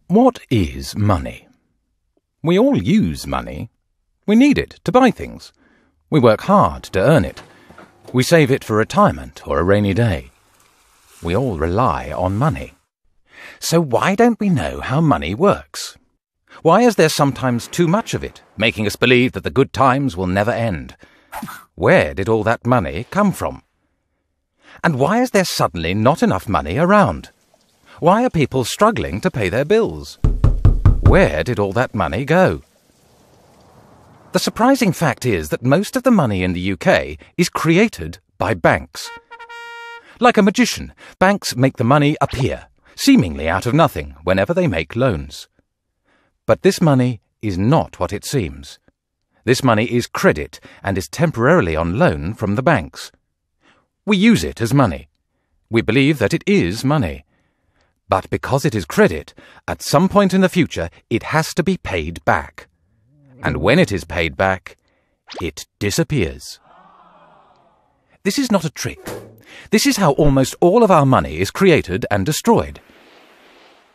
What is money? We all use money. We need it to buy things. We work hard to earn it. We save it for retirement or a rainy day. We all rely on money. So why don't we know how money works? Why is there sometimes too much of it, making us believe that the good times will never end? Where did all that money come from? And why is there suddenly not enough money around? Why are people struggling to pay their bills? Where did all that money go? The surprising fact is that most of the money in the UK is created by banks. Like a magician, banks make the money appear, seemingly out of nothing, whenever they make loans. But this money is not what it seems. This money is credit and is temporarily on loan from the banks. We use it as money. We believe that it is money. But because it is credit, at some point in the future it has to be paid back. And when it is paid back, it disappears. This is not a trick. This is how almost all of our money is created and destroyed.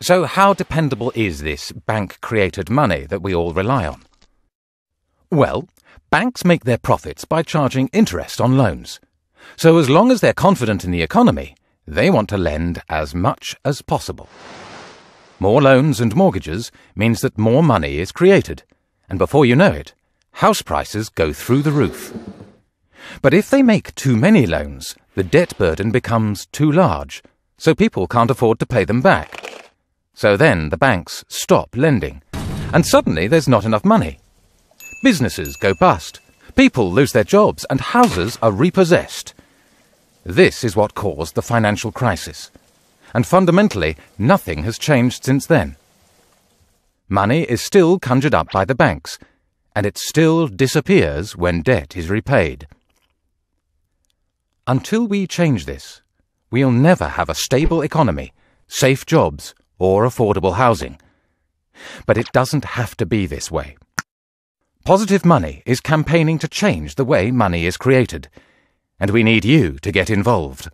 So how dependable is this bank-created money that we all rely on? Well, banks make their profits by charging interest on loans. So as long as they're confident in the economy, they want to lend as much as possible. More loans and mortgages means that more money is created, and before you know it, house prices go through the roof. But if they make too many loans, the debt burden becomes too large, so people can't afford to pay them back. So then the banks stop lending, and suddenly there's not enough money. Businesses go bust, people lose their jobs, and houses are repossessed. This is what caused the financial crisis, and fundamentally nothing has changed since then. Money is still conjured up by the banks, and it still disappears when debt is repaid. Until we change this, we'll never have a stable economy, safe jobs, or affordable housing. But it doesn't have to be this way. Positive Money is campaigning to change the way money is created, and we need you to get involved.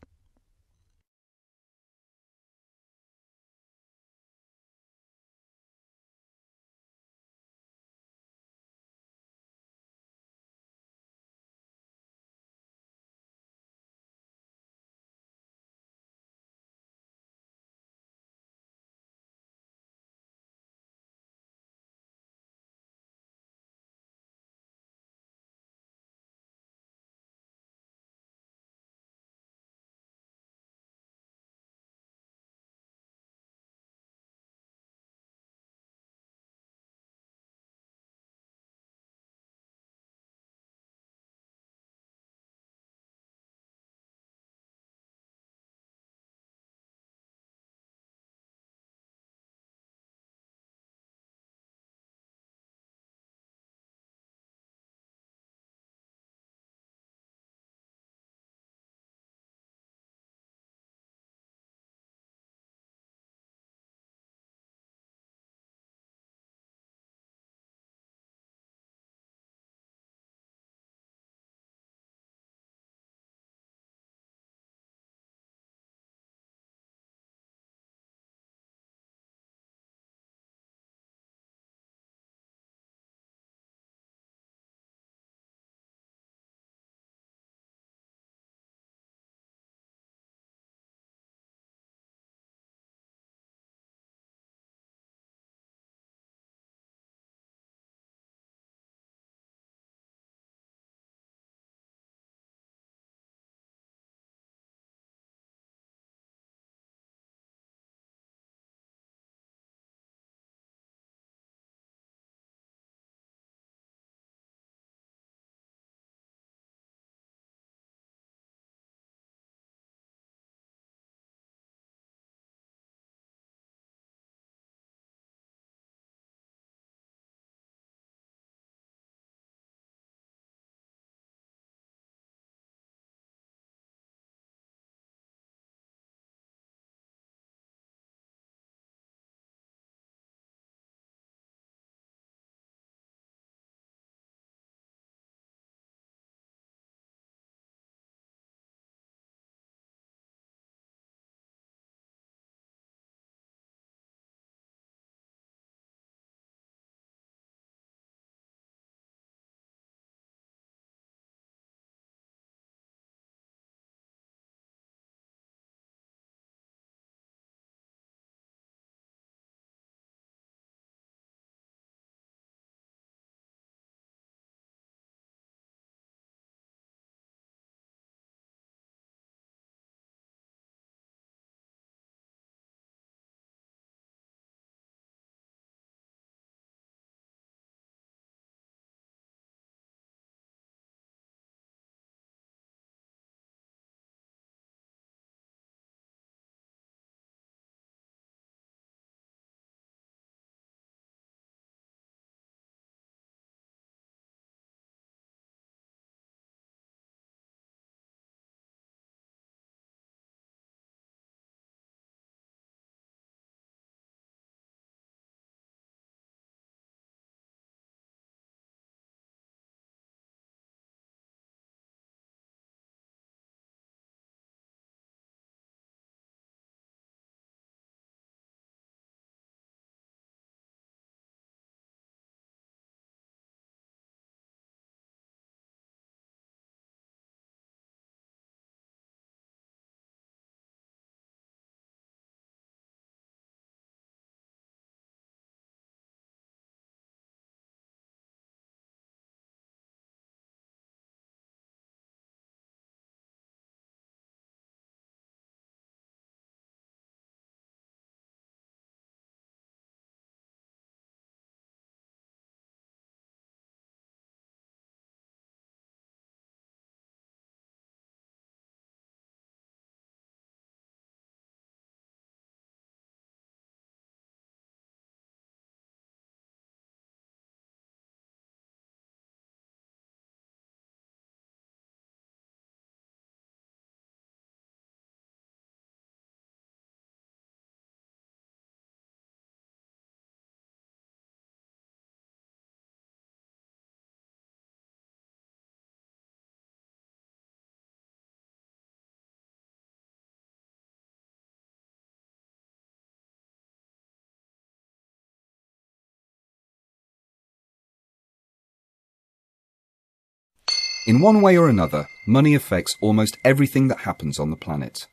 In one way or another, money affects almost everything that happens on the planet.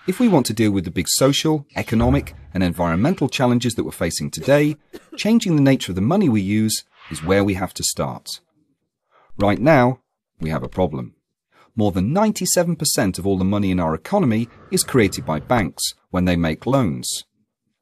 If we want to deal with the big social, economic, and environmental challenges that we're facing today, changing the nature of the money we use is where we have to start. Right now, we have a problem. More than 97% of all the money in our economy is created by banks when they make loans.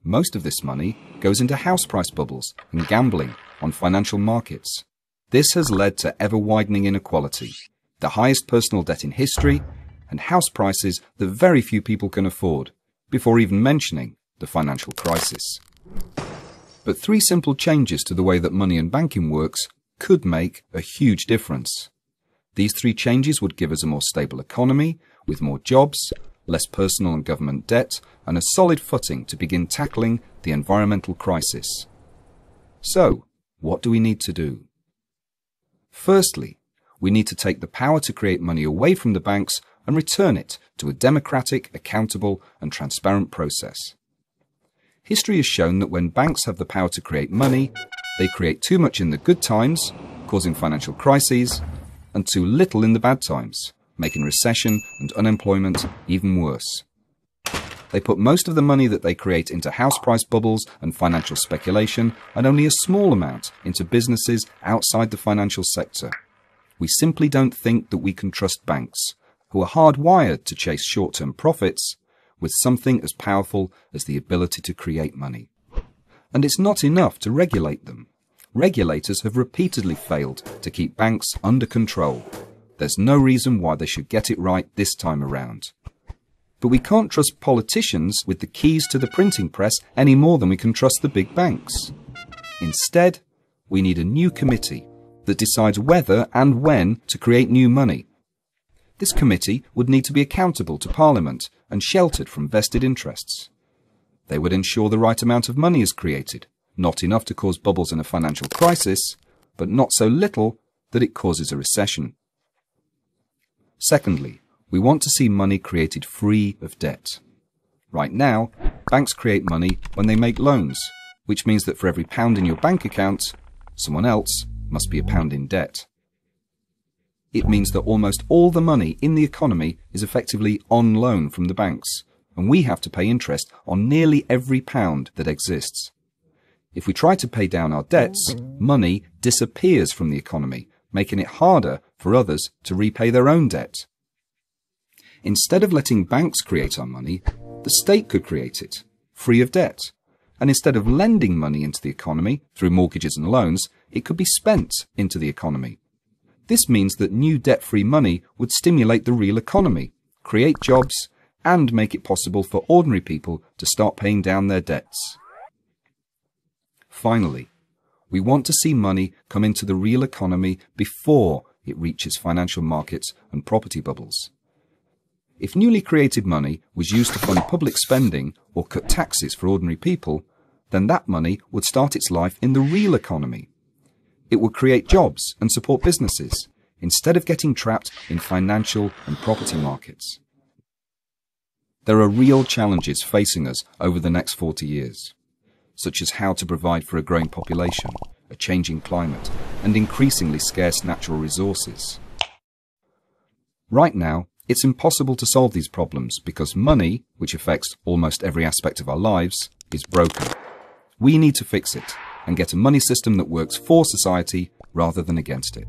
Most of this money goes into house price bubbles and gambling on financial markets. This has led to ever-widening inequality, the highest personal debt in history, and house prices that very few people can afford, before even mentioning the financial crisis. But 3 simple changes to the way that money and banking works could make a huge difference. These 3 changes would give us a more stable economy, with more jobs, less personal and government debt, and a solid footing to begin tackling the environmental crisis. So, what do we need to do? Firstly, we need to take the power to create money away from the banks and return it to a democratic, accountable, and transparent process. History has shown that when banks have the power to create money, they create too much in the good times, causing financial crises, and too little in the bad times, making recession and unemployment even worse. They put most of the money that they create into house price bubbles and financial speculation, and only a small amount into businesses outside the financial sector. We simply don't think that we can trust banks, who are hardwired to chase short-term profits, with something as powerful as the ability to create money. And it's not enough to regulate them. Regulators have repeatedly failed to keep banks under control. There's no reason why they should get it right this time around. But we can't trust politicians with the keys to the printing press any more than we can trust the big banks. Instead, we need a new committee that decides whether and when to create new money. This committee would need to be accountable to Parliament and sheltered from vested interests. They would ensure the right amount of money is created, not enough to cause bubbles in a financial crisis, but not so little that it causes a recession. Secondly, we want to see money created free of debt. Right now, banks create money when they make loans, which means that for every pound in your bank account, someone else must be a pound in debt. It means that almost all the money in the economy is effectively on loan from the banks, and we have to pay interest on nearly every pound that exists. If we try to pay down our debts, money disappears from the economy, making it harder for others to repay their own debt. Instead of letting banks create our money, the state could create it, free of debt. And instead of lending money into the economy through mortgages and loans, it could be spent into the economy. This means that new debt-free money would stimulate the real economy, create jobs, and make it possible for ordinary people to start paying down their debts. Finally, we want to see money come into the real economy before it reaches financial markets and property bubbles. If newly created money was used to fund public spending or cut taxes for ordinary people, then that money would start its life in the real economy. It would create jobs and support businesses, instead of getting trapped in financial and property markets. There are real challenges facing us over the next 40 years, such as how to provide for a growing population, a changing climate, and increasingly scarce natural resources. Right now, it's impossible to solve these problems because money, which affects almost every aspect of our lives, is broken. We need to fix it and get a money system that works for society rather than against it.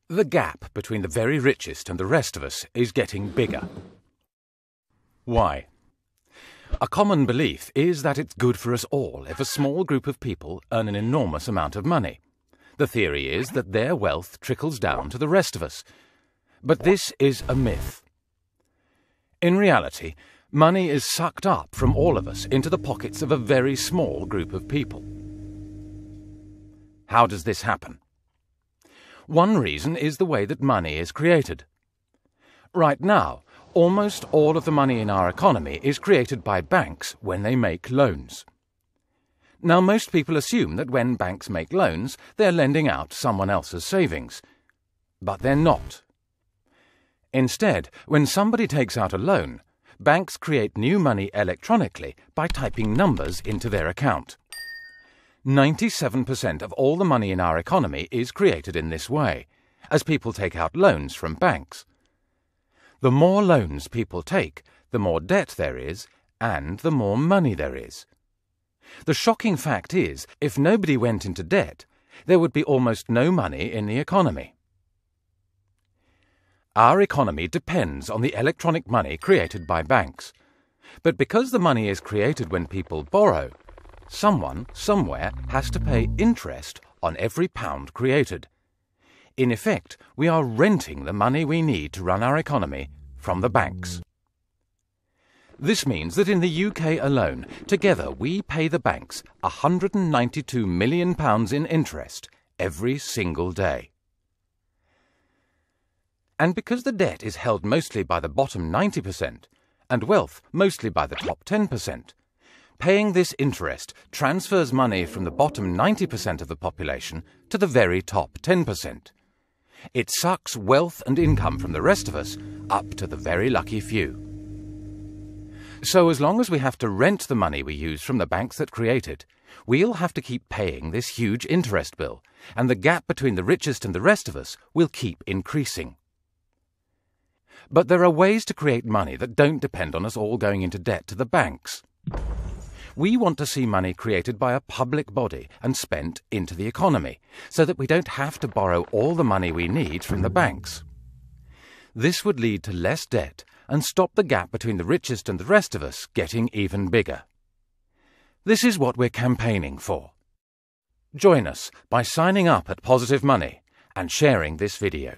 The gap between the very richest and the rest of us is getting bigger. Why? A common belief is that it's good for us all if a small group of people earn an enormous amount of money. The theory is that their wealth trickles down to the rest of us. But this is a myth. In reality, money is sucked up from all of us into the pockets of a very small group of people. How does this happen? One reason is the way that money is created. Right now, almost all of the money in our economy is created by banks when they make loans. Now, most people assume that when banks make loans, they're lending out someone else's savings. But they're not. Instead, when somebody takes out a loan, banks create new money electronically by typing numbers into their account. 97% of all the money in our economy is created in this way, as people take out loans from banks. The more loans people take, the more debt there is, and the more money there is. The shocking fact is, if nobody went into debt, there would be almost no money in the economy. Our economy depends on the electronic money created by banks. But because the money is created when people borrow, someone, somewhere, has to pay interest on every pound created. In effect, we are renting the money we need to run our economy from the banks. This means that in the UK alone, together we pay the banks £192 million in interest every single day. And because the debt is held mostly by the bottom 90% and wealth mostly by the top 10%, paying this interest transfers money from the bottom 90% of the population to the very top 10%. It sucks wealth and income from the rest of us up to the very lucky few. So as long as we have to rent the money we use from the banks that create it, we'll have to keep paying this huge interest bill, and the gap between the richest and the rest of us will keep increasing. But there are ways to create money that don't depend on us all going into debt to the banks. We want to see money created by a public body and spent into the economy, so that we don't have to borrow all the money we need from the banks. This would lead to less debt and stop the gap between the richest and the rest of us getting even bigger. This is what we're campaigning for. Join us by signing up at Positive Money and sharing this video.